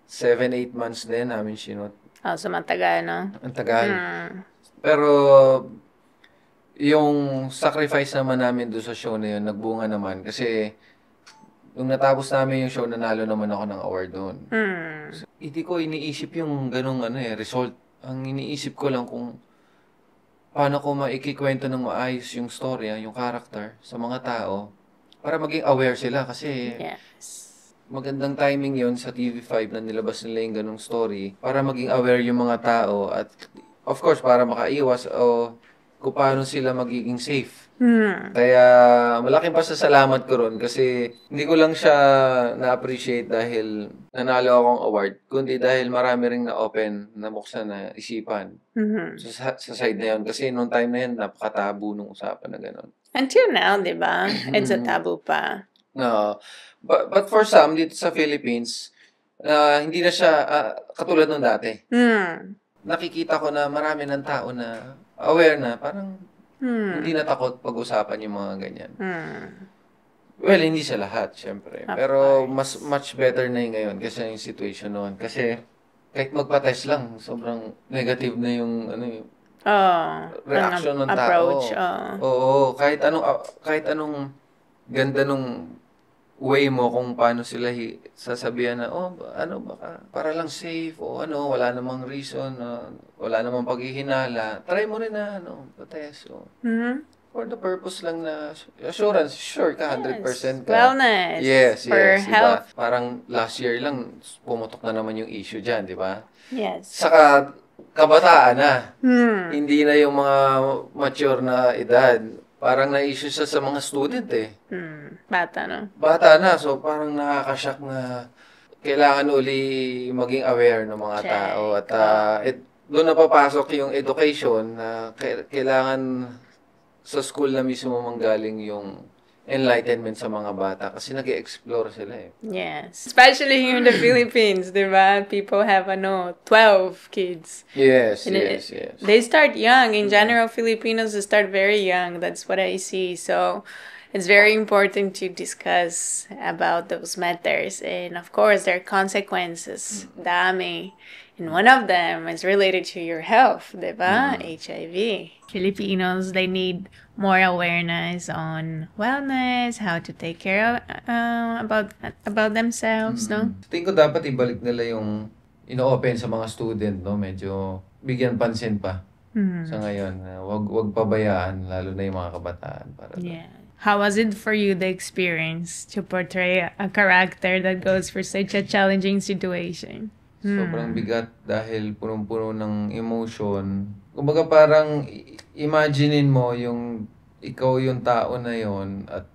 7-8 months din namin sinut. So matagal, no? Ang tagal. Pero, yung sacrifice naman namin doon sa show na yun, nagbunga naman. Kasi, nung natapos namin yung show, nanalo naman ako ng award doon. So, hindi ko iniisip yung ganung result. Ang iniisip ko lang kung paano ko maikikwento ng maayos yung storya, yung character sa mga tao para maging aware sila kasi magandang timing yon sa TV5 na nilabas nila yung ganung story para maging aware yung mga tao at of course para makaiwas o kung paano sila magiging safe. Kaya malaking pasasalamat ko ron kasi hindi ko lang siya na-appreciate dahil nanalo akong award, kundi dahil marami ring na-open, nabuksan na isipan sa side na yun. Kasi nung time na yun, napaka-tabu nung usapan na gano'n. Until now, di ba? It's a taboo pa. No. But for some, dito sa Philippines, hindi na siya katulad nung dati. Nakikita ko na marami ng tao na aware na, parang hindi na takot pag-usapan yung mga ganyan. Well, hindi sa lahat, syempre. Pero much better na yung ngayon kasi yung situation noon. Kasi kahit magpa-test lang, sobrang negative na yung reaction ng tao. Approach. Oo, kahit anong ganda nung way mo kung paano sila sasabihan na, baka para lang safe, wala namang reason, wala namang paghihinala. Try mo rin na, patest. For the purpose lang na assurance, sure ka, 100% ka. Wellness. Yes, for health. Diba? Parang last year lang, pumutok na naman yung issue dyan, di ba? Yes. Saka, kabataan na. Hindi na yung mga mature na edad. Parang na-issue siya sa mga student eh. Bata na. Bata na. So, parang nakakashock na kailangan uli maging aware ng mga tao. At doon na papasok yung education na kailangan sa school na mismo manggaling yung enlightenment sa mga bata kasi nag-explore sila eh. Yes. Especially here in the Philippines, di ba? People have 12 kids. Yes. They start young. In general, Filipinos start very young. That's what I see. So, it's very important to discuss about those matters. And of course, there are consequences. Dami. And one of them is related to your health, di ba? HIV. Filipinos, they need more awareness on wellness, how to take care about themselves, no? Tingin ko dapat ibalik nila yung ino-open sa mga student, no? Medyo bigyan pansin pa sa ngayon. Wag pabayaan, lalo na yung mga kabataan. How was it for you, the experience, to portray a character that goes for such a challenging situation? Sobrang bigat dahil punong-puno ng emotion. Kumbaga parang imaginein mo yung ikaw yung tao na yon at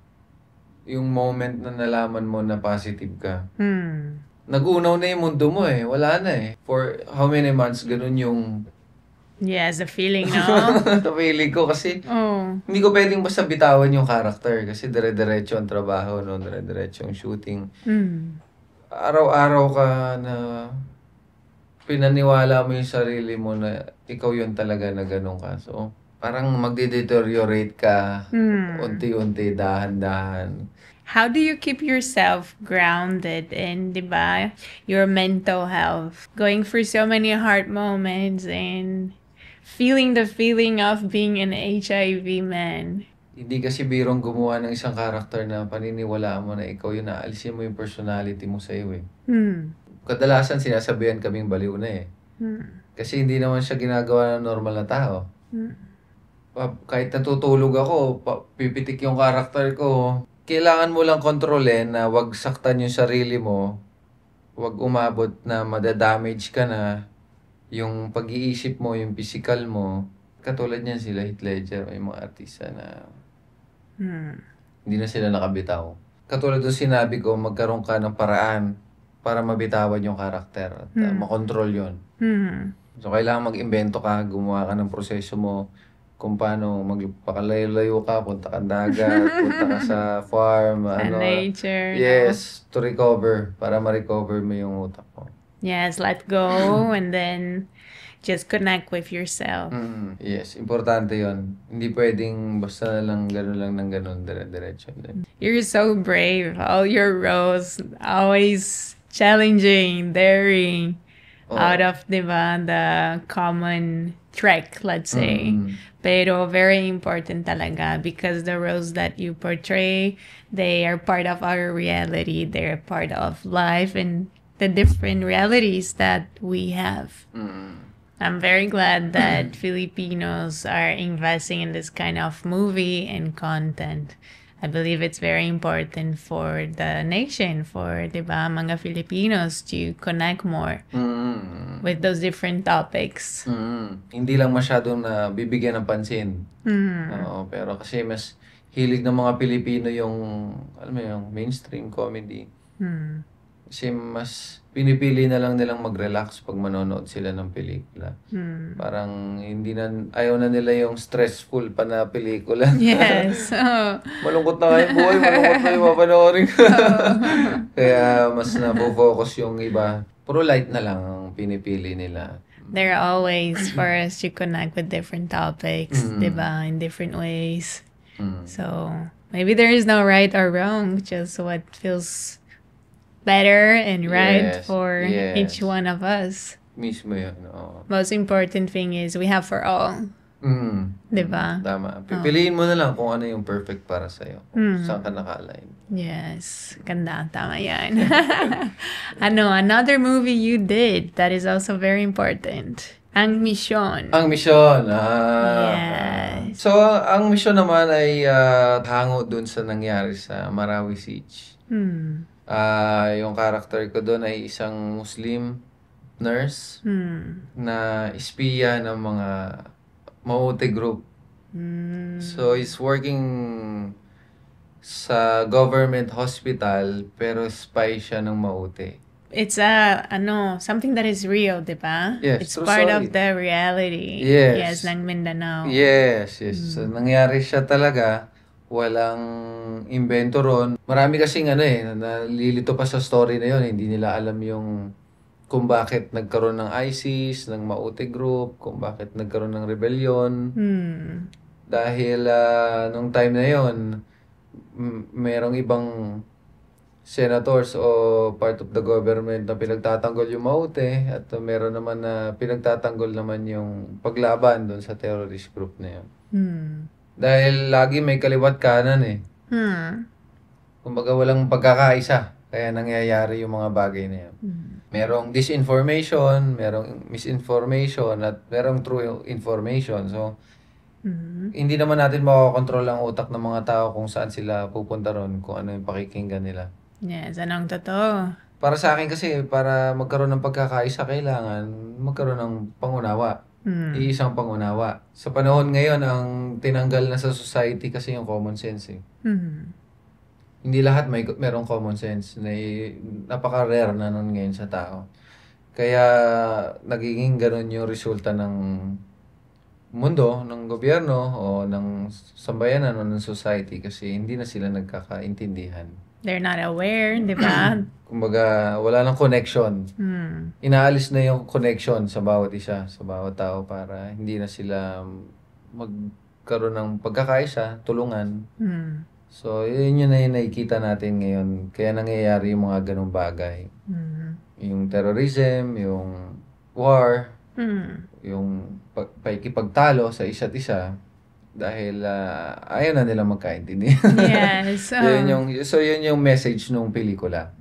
yung moment na nalaman mo na positive ka. Nag-unaw na yung mundo mo eh. Wala na eh. For how many months ganun yung Yes, the feeling, no? Feeling ko kasi Oh. hindi ko pwedeng basta bitawan yung character kasi dire-diretso ang trabaho, no? Dire-diretso ang shooting. Mm. Araw-araw ka na pinaniwala mo yung sarili mo na ikaw yun talaga na ganun ka. So, parang magde-deteriorate ka unti-unti, dahan-dahan. How do you keep yourself grounded in, di ba, your mental health? Going through so many hard moments and feeling the feeling of being an HIV man. Hindi kasi birong gumawa ng isang character na paniniwalaan mo na ikaw yun, naalisin mo yung personality mo sa iyo eh. Kadalasan sinasabihan kaming baliw na eh. Kasi hindi naman siya ginagawa ng normal na tao. Kahit natutulog ako, pipitik yung character ko. Kailangan mo lang kontrolin na wag saktan yung sarili mo. Wag umabot na madadamage ka na. Yung pag-iisip mo, yung physical mo. Katulad niyan sila Heath Ledger, may mga artista na hindi na sila nakabitaw. Katulad doon sinabi ko, magkaroon ka ng paraan para mabitawan yung karakter at makontrol yun. So, kailangan mag-imbento ka, gumawa ka ng proseso mo, kung paano magpakalayo-layo ka, punta ka dagat, punta ka sa farm, nature. Yes, to recover, para ma-recover mo yung utak mo. Yes, let go and then just connect with yourself. Yes, importante yon. Hindi pwedeng basta lang ng ganun, dire-diretso. You're so brave. All your roles, always challenging, daring, out of, diba, the common trek, let's say. Pero very important talaga because the roles that you portray, they are part of our reality. They're part of life and the different realities that we have. I'm very glad that Filipinos are investing in this kind of movie and content. I believe it's very important for the nation, for, diba, mga Filipinos to connect more with those different topics. Hindi lang masyadong na bibigyan ng pansin. Oo, pero kasi mas hilig ng mga Pilipino yung, alam mo yung mainstream comedy. Kasi mas pinipili na lang nilang mag-relax pag manonood sila ng pelikula. Parang ayaw na nila yung stressful pa na pelikula. Yes. Malungkot na nga yung buhay, malungkot na yung mapanoorin. Kaya mas na-focus yung iba. Puro light na lang ang pinipili nila. There are always for us to connect with different topics, diba, in different ways. So, maybe there is no right or wrong, just what feels better and right for each one of us. Mismo yun, oo. Most important thing is we have for all. Diba? Tama. Pipiliin mo na lang kung ano yung perfect para sa'yo. Kung saan ka naka-align. Yes. Ganda. Tama yan. Another movie you did that is also very important. Ang Misyon. Ang Misyon. Yes. So, ang Misyon naman ay hango dun sa nangyari sa Marawi Siege. Yung character ko doon ay isang Muslim nurse na espiya ng mga Maute group. So, he's working sa government hospital pero spy siya ng Maute. It's something that is real, diba? Yes, it's true part story. of the reality. Yes. Ng Mindanao. Yes. So, nangyari siya talaga. Walang invento ron. Marami kasing nalilito pa sa story na yun. Hindi nila alam yung kung bakit nagkaroon ng ISIS, ng Maute Group, kung bakit nagkaroon ng rebellion. Dahil nung time na yon, merong ibang senators o part of the government na pinagtatanggol yung Maute at meron naman na pinagtatanggol naman yung paglaban doon sa terrorist group na yun. Dahil lagi may kaliwat kanan eh. Kumbaga walang pagkakaisa. Kaya nangyayari yung mga bagay na yun. Merong disinformation, merong misinformation, at merong true information. So, hindi naman natin makakontrol ang utak ng mga tao kung saan sila pupunta ron, kung ano yung pakikinggan nila. Yes, anong totoo? Para sa akin kasi, para magkaroon ng pagkakaisa, kailangan magkaroon ng pangunawa. Iisang pangunawa. Sa panahon ngayon, ang tinanggal na sa society kasi yung common sense eh. Hindi lahat merong common sense. Napaka-rare na nun ngayon sa tao. Kaya nagiging ganun yung resulta ng mundo, ng gobyerno, o ng sambayanan, o ng society kasi hindi na sila nagkakaintindihan. They're not aware, di ba? Kumbaga, wala nang connection. Hmm. Inaalis na yung connection sa bawat isa, sa bawat tao para hindi na sila magkaroon ng pagkakaisa, tulungan. Hmm. So, yun na yung nakikita natin ngayon. Kaya nangyayari yung mga ganong bagay. Hmm. Yung terrorism, yung war, yung pakikipagtalo sa isa't isa dahil ayaw na nila magkaintindihan. Yes. Yun yung message ng pelikula.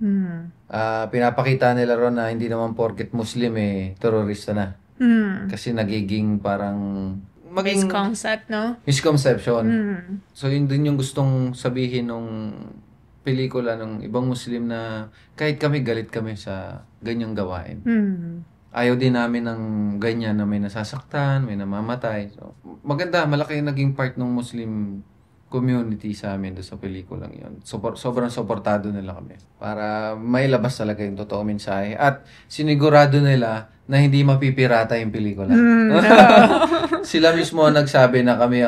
Pinapakita nila ron na hindi naman porket Muslim terorista na. Kasi nagiging parang Misconcept, no? Misconception. So yun din yung gustong sabihin nung pelikula ng ibang Muslim na kahit kami galit kami sa ganyang gawain. Ayaw din namin ng ganyan na may nasasaktan, may namamatay. So, maganda, malaki yung naging part ng Muslim community sa amin doon sa pelikulang yun. Sobrang suportado nila kami para mailabas talaga yung totoong mensahe. At sinigurado nila na hindi mapipirata yung pelikula. Sila mismo ang nagsabi na kami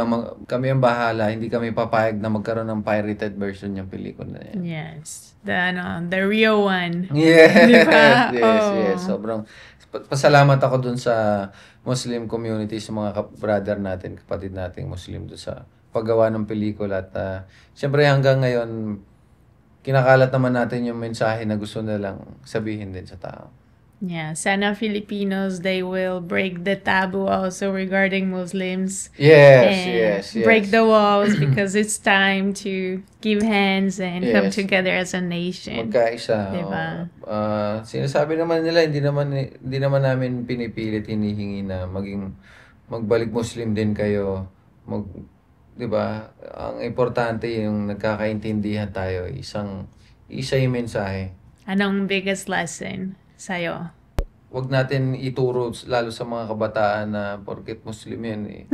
ang bahala, hindi kami papayag na magkaroon ng pirated version yung pelikula na yan. Yes. The real one. Yes, diba? yes. Sobrang pasalamat ako dun sa Muslim community, sa mga brother natin, kapatid nating Muslim dun sa paggawa ng pelikula. At siyempre hanggang ngayon, kinakalat naman natin yung mensahe na gusto nilang sabihin din sa tao. Yeah, sana Filipinos, they will break the taboo also regarding Muslims. Yes. Break the walls because it's time to give hands and come together as a nation. Magkaisa. Diba? Sinasabi naman nila, hindi naman namin pinipilit, hinihingi na magbalik Muslim din kayo. Diba? Ang importante yung nagkakaintindihan tayo, isa yung mensahe. Anong biggest lesson sa'yo? Huwag natin ituro lalo sa mga kabataan na porket Muslim yan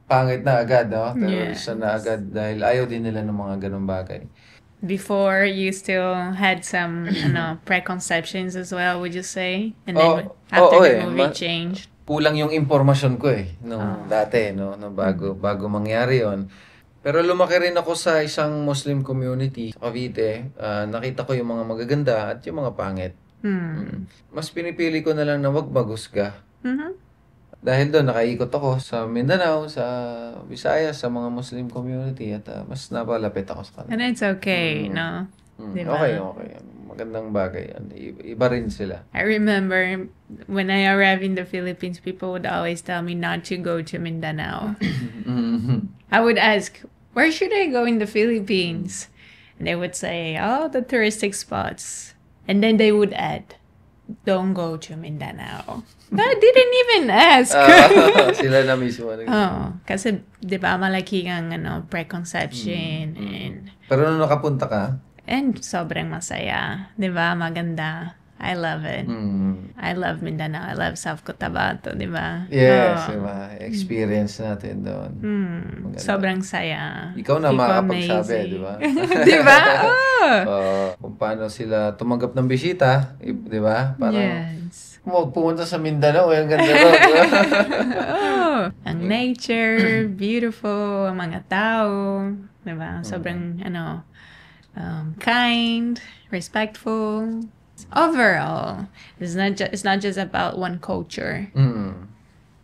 pangit na agad, no? Terorista na agad dahil ayaw din nila ng mga ganong bagay. Before, you still had some preconceptions as well, would you say? And then after the movie changed? Kulang yung impormasyon ko dati, no? Bago mangyari yon. Pero lumaki rin ako sa isang Muslim community sa Cavite. Nakita ko yung mga magaganda at yung mga pangit. Mas pinipili ko na lang na wag maghusga. Dahil doon, nakaikot ako sa Mindanao, sa Visayas, sa mga Muslim community at mas napalapit ako sa kanila. And it's okay, no? Diba? Okay. Magandang bagay yan. Iba rin sila. I remember when I arrived in the Philippines, people would always tell me not to go to Mindanao. I would ask, where should I go in the Philippines? And they would say, the touristic spots. And then they would add, don't go to Mindanao. I didn't even ask. Sila na mismo. Kasi, di ba, malaki ang preconception. Pero nung nakapunta ka? And sobrang masaya. Di ba? Maganda. I love it. I love Mindanao. I love South Cotabato, di ba? Yes, diba? Experience natin doon. Sobrang saya. Ikaw na makakapagsabi, di ba? Di ba? Kung paano sila tumanggap ng bisita, di ba? Yes. Kung pumunta sa Mindanao, ang ganda doon, di ba? Ang nature, beautiful, ang mga tao, di ba? Sobrang, kind, respectful. Overall, it's not just about one culture.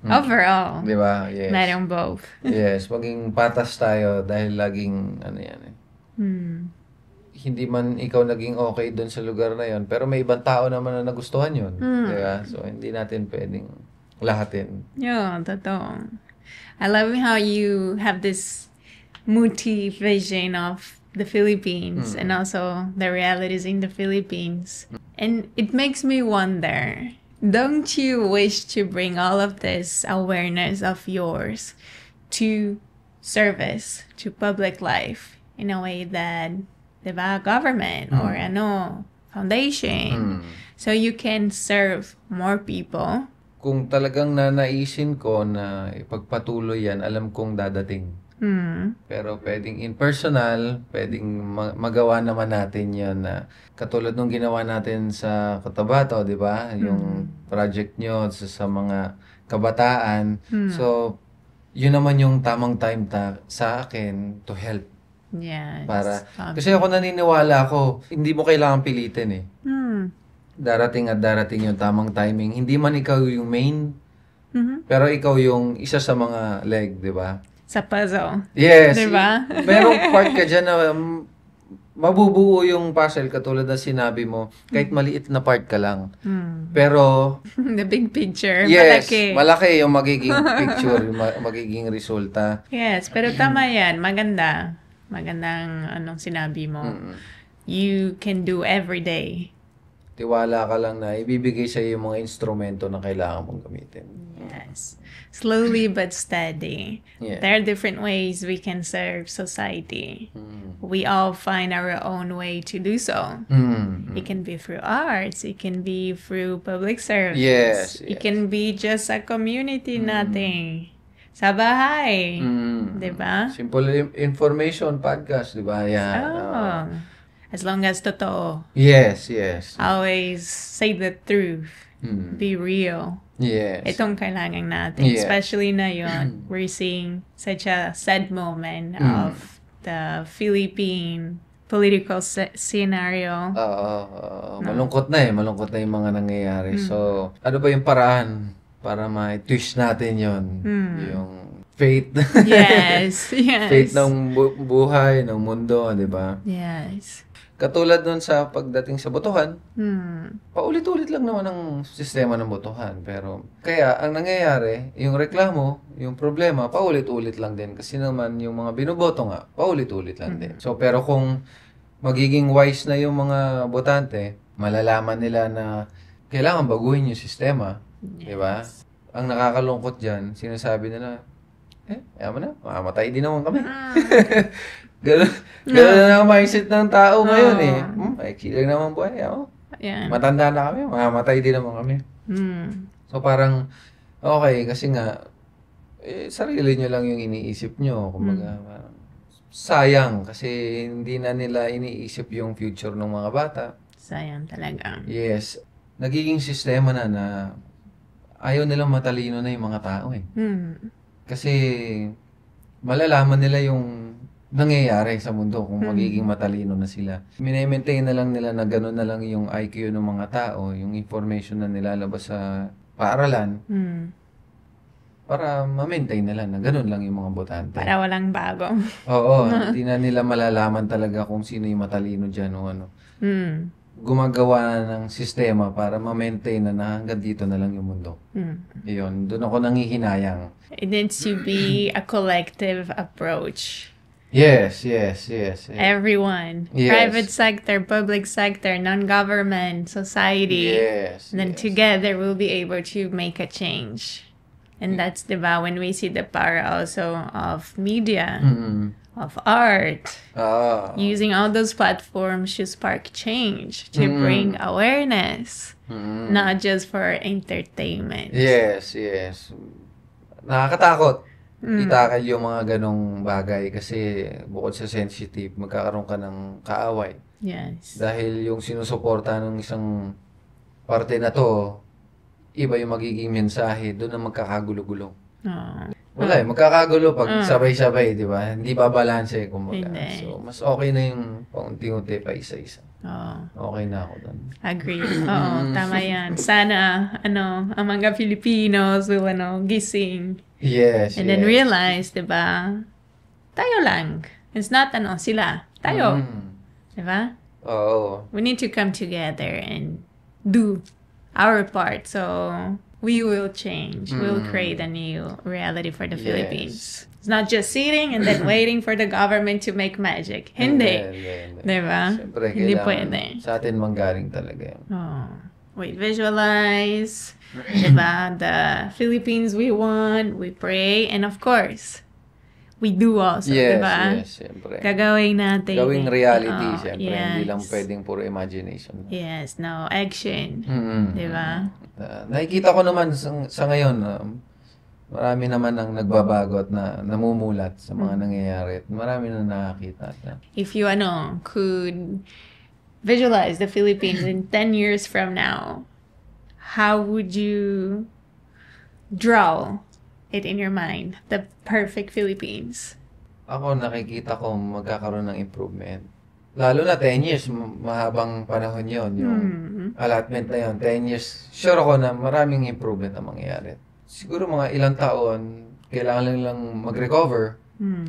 Overall, di ba? Yes. merong both. Yes, maging patas tayo dahil laging hindi man ikaw naging okay doon sa lugar na yon, pero may ibang tao naman na nagustuhan yun. Di ba? So, hindi natin pwedeng lahatin. Yeah, totoo. I love how you have this multi vision of the Philippines and also the realities in the Philippines. And it makes me wonder, don't you wish to bring all of this awareness of yours to service, to public life, in a way that, diba, government or foundation, so you can serve more people? Kung talagang nanaisin ko na ipagpatuloy yan, alam kong dadating. Pero pwedeng in personal, pwedeng magawa naman natin yan na katulad nung ginawa natin sa Cotabato, di ba? Yung project nyo sa mga kabataan. So, yun naman yung tamang time sa akin to help. Yes. Kasi ako naniniwala ako, hindi mo kailangan pilitin eh. Darating at darating yung tamang timing. Hindi man ikaw yung main, pero ikaw yung isa sa mga leg, di ba? Sa puzzle. Yes. Diba? Merong part ka dyan na mabubuo yung puzzle katulad na sinabi mo, kahit maliit na part ka lang. Pero, the big picture, yes, malaki. Malaki yung magiging picture, yung magiging resulta. Yes, pero tama yan. Maganda. Magandang anong sinabi mo. You can do every day. Tiwala ka lang na ibibigay sa iyo yung mga instrumento na kailangan mong gamitin. Yes. Slowly but steady. Yeah. There are different ways we can serve society. We all find our own way to do so. It can be through arts. It can be through public service. Yes. It can be just a community nating sa bahay. Diba? Simple information podcast, diba? Yan. Oh. As long as totoo. Yes. Always say the truth. Be real. Yes. Itong kailangan natin. Yeah. Especially na yun, we're seeing such a sad moment of the Philippine political scenario. Malungkot na yung mga nangyayari. So, ano ba yung paraan para ma-twist natin yun? Yung faith. Yes. Faith ng buhay, ng mundo, di ba? Yes. Katulad nun sa pagdating sa botohan, paulit-ulit lang naman ang sistema ng botohan. Pero, kaya, ang nangyayari, yung reklamo, yung problema, paulit-ulit lang din. Kasi naman, yung mga binoboto nga, paulit-ulit lang din. So, pero kung magiging wise na yung mga botante, malalaman nila na kailangan baguhin yung sistema. Di ba? Ang nakakalungkot dyan, sinasabi nila, ayaw mo na, mamamatay din naman kami. Ganun na ang mindset ng tao ngayon eh. Ay, lang naman buhay. Yeah. Matanda na kami, mamamatay din naman kami. So parang, okay, kasi nga, sarili nyo lang yung iniisip nyo. Kumbaga, sayang, kasi hindi na nila iniisip yung future ng mga bata. Sayang talaga. Yes. Nagiging sistema na ayaw nilang matalino na yung mga tao eh. Kasi, malalaman nila yung nangyayari sa mundo kung magiging matalino na sila. Minemaintain na lang nila na gano'n na lang yung IQ ng mga tao, yung information na nilalabas sa paaralan, para ma-maintain nila na gano'n lang yung mga botante. Para walang bago. Oo, hindi na nila malalaman talaga kung sino yung matalino dyan o ano. Gumagawa ng sistema para ma-maintain na hanggang dito na lang yung mundo. Iyon, doon ako nangihinayang. It needs to be a collective approach. Yes. Everyone. Yes. Private sector, public sector, non-government, society. Yes. And then together we'll be able to make a change. And that's diba when we see the power also of media, of art, using all those platforms to spark change, to bring awareness, not just for entertainment. Yes. Nakakatakot. Itakal yung mga ganong bagay kasi bukod sa sensitive, magkakaroon ka ng kaaway. Yes. Dahil yung sinusuporta ng isang parte na to, iba yung magiging mensahe, doon na magkakagulo-gulo. Wala magkakagulo pag sabay-sabay, di ba? Hindi babalanse, kumbaga. So, mas okay na yung paunti-unti pa isa-isa. Okay na ako doon. Agree. Oo, tama yan. Sana, ang mga Filipinos will, gising. Yes, and then realize, diba, tayo lang. It's not, sila. Tayo. Diba? Oo. We need to come together and do our part. So, we will change. We'll create a new reality for the Philippines. It's not just sitting and then waiting for the government to make magic. Hindi. Diba? Siyempre, hindi pwede. Sa atin manggaling talaga yun. We visualize, diba? The Philippines we want, we pray, and of course, we do also, diba? Yes, siyempre. Gagawin natin. Gawing reality, siyempre. Hindi lang pwedeng puro imagination. Yes, no, action. Diba? Nakikita ko naman sa ngayon, marami naman ang nagbabago at namumulat sa mga nangyayari. At marami na nakakita. If you, could visualize the Philippines in 10 years from now, how would you draw it in your mind? The perfect Philippines. Ako nakikita ko magkakaroon ng improvement. Lalo na 10 years, mahabang panahon yon yung allotment na yon. 10 years, sure ako na maraming improvement ang mangyayari. Siguro mga ilang taon, kailangan lang mag-recover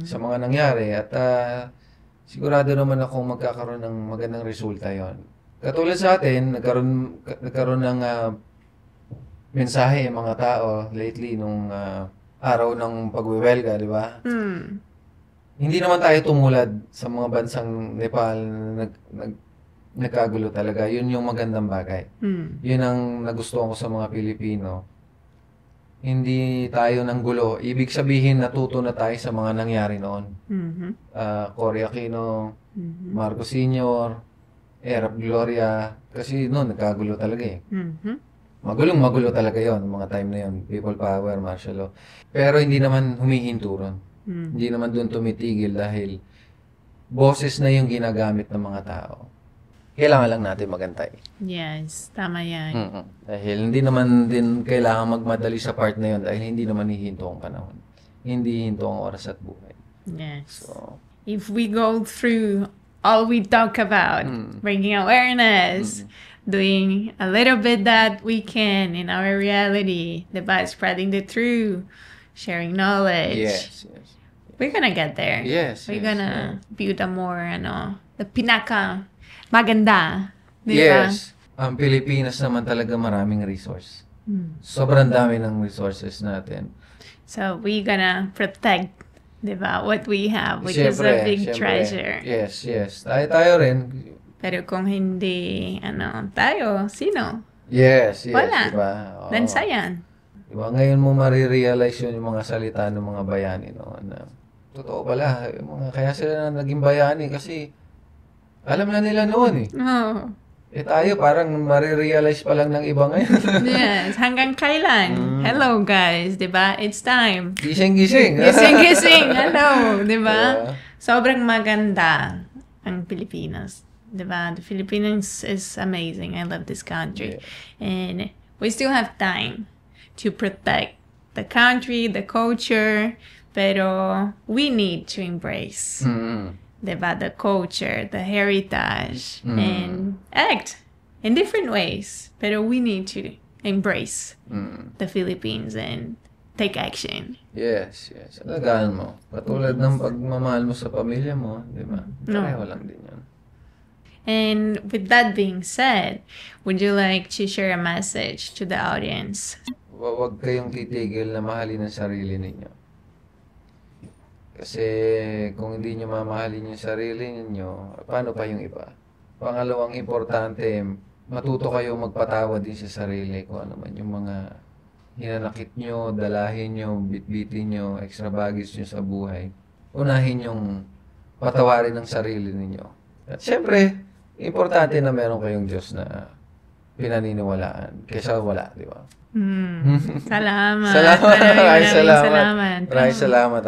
sa mga nangyari at sigurado naman ako magkakaroon ng magandang resulta yon. Katulad sa atin, nagkaroon ng mensahe ang mga tao lately nung araw ng pagwewelga, di ba? Hindi naman tayo tumulad sa mga bansang Nepal na nagkagulo talaga. Yun yung magandang bagay. Yun ang nagustuhan ko sa mga Pilipino. Hindi tayo ng gulo. Ibig sabihin, natuto na tayo sa mga nangyari noon. Cory Aquino, Marcos Sr., Erap Gloria. Kasi noon, nagkagulo talaga eh. Magulo talaga yon mga time na yon. People power, martial law. Pero hindi naman humihinto ron. Hindi naman doon tumitigil dahil boses na yung ginagamit ng mga tao. Kailangan lang natin magantay. Yes, tama yan. Dahil hindi naman din kailangan magmadali sa part na yun dahil hindi naman hihinto ang panahon. Hindi hihinto ang oras at buhay. Yes. So, if we go through all we talk about, bringing awareness, doing a little bit that we can in our reality, by spreading the truth, sharing knowledge. yes. We're gonna get there. Yes, We're yes, gonna build a more, the pinaka maganda. Diba? Yes. Ang Pilipinas naman talaga maraming resource. Sobrang dami ng resources natin. So, we're gonna protect, what we have, which is a big treasure. Yes. Tayo rin. Pero kung hindi, tayo, sino? Yes. Wala. Diba? Oo. Then, sayang. Diba? Ngayon mo marirealize yun yung mga salita ng mga bayani noon. Totoo pala. Kaya sila na naging bayani kasi alam na nila noon eh. Oh. Tayo parang marirealize pa lang ng iba ngayon. Yes, hanggang kailan? Hello guys, It's time. Gising. Gising. Hello, Yeah. Sobrang maganda ang Pilipinas. The Philippines is amazing. I love this country. Yeah. And we still have time to protect the country, the culture, pero we need to embrace. The culture, the heritage, and act in different ways. Pero we need to embrace the Philippines and take action. Yes. Alagaan mo. Katulad ng pagmamahal mo sa pamilya mo, di ba? Pareho lang din yan. And with that being said, would you like to share a message to the audience? Huwag kayong titigil na mahalin ang sarili ninyo. Kasi kung hindi nyo mamahalin yung sarili ninyo, paano pa yung iba? Pangalawang importante, matuto kayo magpatawad din sa sarili kung ano man yung mga hinanakit nyo, dalahin nyo, bitbitin nyo, extra baggage nyo sa buhay. Unahin yung patawarin ng sarili ninyo. At syempre, importante na meron kayong Diyos na pinaniniwalaan kaysa wala, di ba? Salamat. Salamat. Maraming salamat.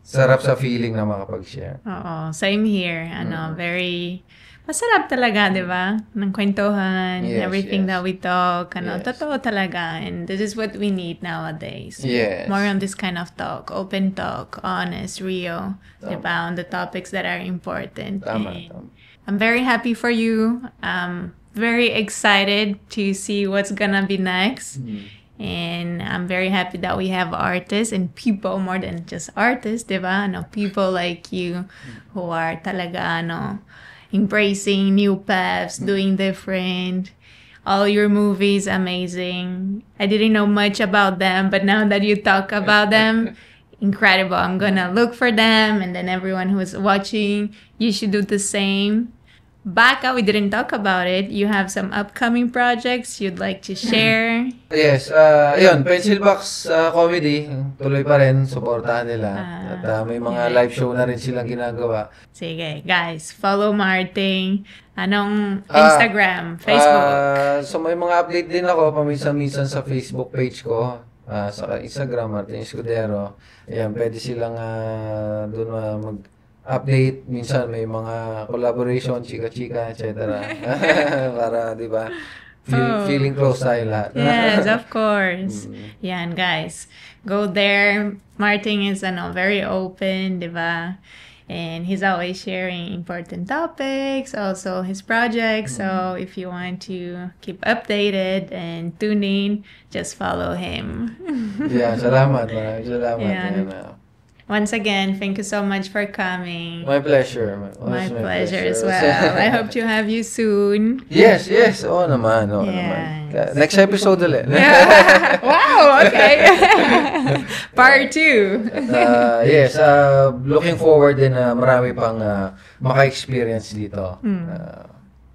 Sarap sa feeling na makapag-share. Oo, same here. Very masarap talaga, di ba? Ng kwentuhan, everything that we talk, totoo talaga. And this is what we need nowadays. Yes. More on this kind of talk, open talk, honest, real, di ba? On the topics that are important. Tama. I'm very happy for you. Very excited to see what's gonna be next. And I'm very happy that we have artists and people more than just artists, diba? People like you who are talaga, embracing new paths, doing different. All your movies, amazing. I didn't know much about them, but now that you talk about them, incredible. I'm gonna look for them, and then everyone who's watching, you should do the same. Baka, we didn't talk about it. You have some upcoming projects you'd like to share? Yes, yun, Pencil Box Comedy, tuloy pa rin, supportahan nila. At may mga live show na rin silang ginagawa. Sige, guys, follow Marting. Anong Instagram, Facebook? So may mga update din ako paminsan-minsan sa Facebook page ko. Sa Instagram, Martin Escudero. Ayan, pwede silang doon mag-update. Minsan may mga collaboration, chika-chika, etc. Para, di ba, Feeling close tayo lahat. Yes, of course. Yan, guys. Go there. Martin is very open, di ba? And he's always sharing important topics, also his projects. So if you want to keep updated and tune in, just follow him. Yeah, salamat. Salamat. Yeah. Once again, thank you so much for coming. My pleasure. My pleasure as well. I hope to have you soon. Yes. Oo naman. Yes. Next episode ulit. Wow, okay. Part 2. Yes, looking forward din na marami pang maka-experience dito.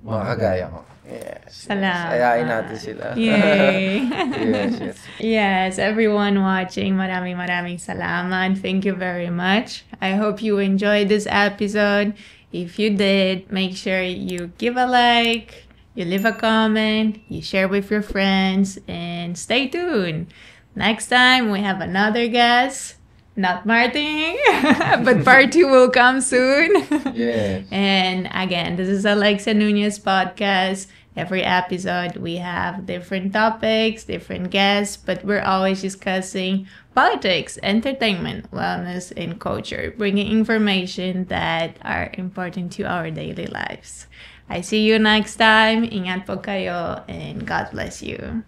Mga kagaya ko. Yes. Salamat. Ayain natin sila. Yay. Yes. Yes, everyone watching, maraming salamat. Thank you very much. I hope you enjoyed this episode. If you did, make sure you give a like, you leave a comment, you share with your friends, and stay tuned. Next time, we have another guest. Not Martin, but part 2 will come soon. Yes. And again, this is Alexa Nunez podcast. Every episode, we have different topics, different guests, but we're always discussing politics, entertainment, wellness, and culture, bringing information that are important to our daily lives. I see you next time. Ingat po kayo, and God bless you.